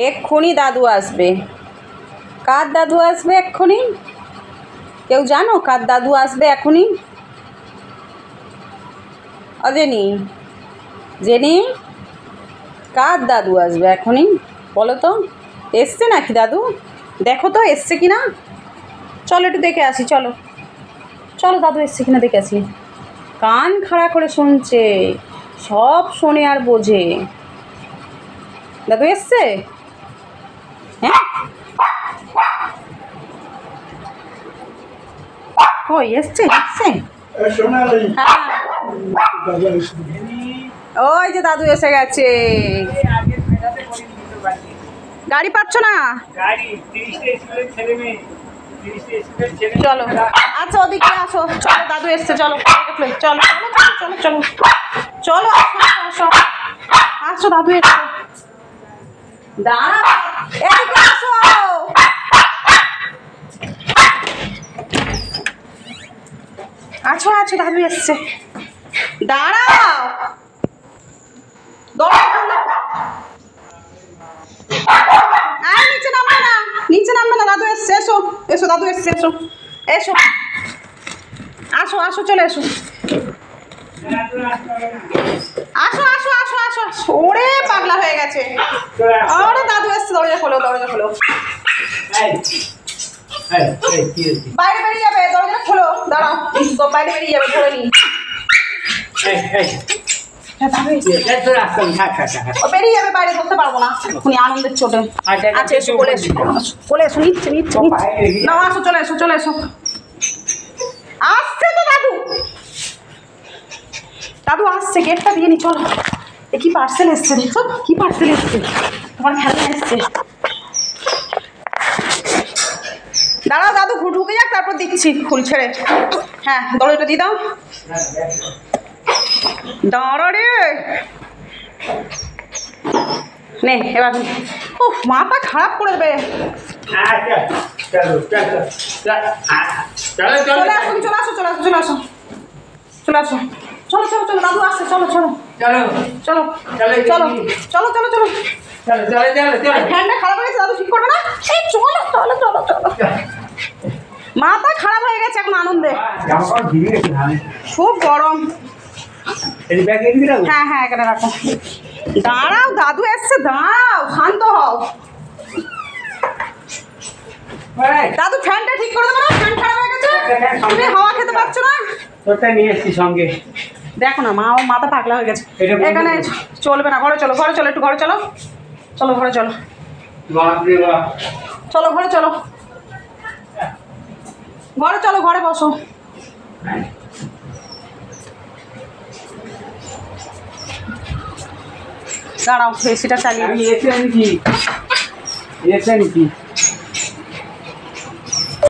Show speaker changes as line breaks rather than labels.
এক্ষুনি দাদু আসবে। কার দাদু আসবে এক্ষুনি? কেউ জানো কার দাদু আসবে এখনই? অজেনি, জেনি, কার দাদু আসবে এখনই বলো তো? এসছে নাকি দাদু? দেখো তো এসছে কি না। চলো একটু দেখে আসি, চলো চলো দাদু এসছে কিনা দেখে আসি। কান খাড়া করে শুনছে, সব শোনে আর বোঝে। দাদু এসছে? হ্যাঁ, ওই এসছে এসছে। হ্যাঁ, ওই যে দাদু এসে গেছে। গাড়ি পাচ্ছ না? চলো আচ্ছা ওদিকে আসো, চলো দাদু এসছে, চলো চলো চলো চলো চলো আসো আসো আসো, দাদু এসছে। দাঁড়া, এদিকে আসো। আচ্ছা আচ্ছা দাদু এসছে, দাঁড়াও। নিচে নামবে না, নিচে নামবে না, দাদু এসছে। এসো এসো, দাদু এসছে, এসো এসো আসো আসো, চলে এসো। আসো আসো আসো আসো। ওরে পাগলা হয়ে গেছে। ওরে দাদু এসছে, দরজা খোলো দরজা খোলো। বাইরে বেরিয়ে যাবে, দরজা খোলো। দাঁড়াও, বাইরে বেরিয়ে যাবে, ধরে নি। বেরিয়ে যাবে বাইরে, ধরতে পারবো না উনি আনন্দের চোটে। আচ্ছা এসো, কোলে এসো, কোলে এসো, নিচ্ছে নিচ্ছে নিচ্ছে। না আসো, চলে এসো চলে এসো। আসছে তো দাদু, দাদু আসছে, গেটটা দিয়ে নি। চলো, এ কি পার্সেল এসছে দেখো, কি পার্সেল এসছে, তোমার খেলনা এসছে। দাঁড়াও দাদু ঢুকে যাক, তারপর দিচ্ছি ফুল ছেড়ে। হ্যাঁ দরজাটা দিয়ে দাও। দাঁড়া রে, নে এবার। ও মাথা খারাপ করে দেবে। চলে আসো চলে আসো চলে আসো চলে আসো চলে আসো চলে আসো, চলো চলো চলো, দাদু আসছে, চলো চলো চলো চলো চলো চলো চলো চলো। ফ্যানটা খারাপ হয়ে গেছে, দাদু ঠিক করবে না। এই চলো চলো চলো চলো। মাথা খারাপ হয়ে গেছে এখন আনন্দে, খুব গরম। হ্যাঁ হ্যাঁ এখানে রাখো। দাঁড়াও দাদু এসছে, দাঁড়াও, শান্ত হও। দাদু ফ্যানটা ঠিক করে দেবো না, ফ্যান খারাপ হয়ে গেছে, তুমি হাওয়া খেতে পারছো না।
তোরটা নিয়ে এসছি সঙ্গে।
দেখো না মা, ও মাথা পাগলা হয়ে গেছে। এখানে চলবে না, ঘরে চলো ঘরে চলো, একটু ঘরে চলো, চলো ঘরে চলো, চলো ঘরে চলো, ঘরে চলো, ঘরে বসো। দাঁড়াও এসিটা চালিয়ে।
এসে নাকি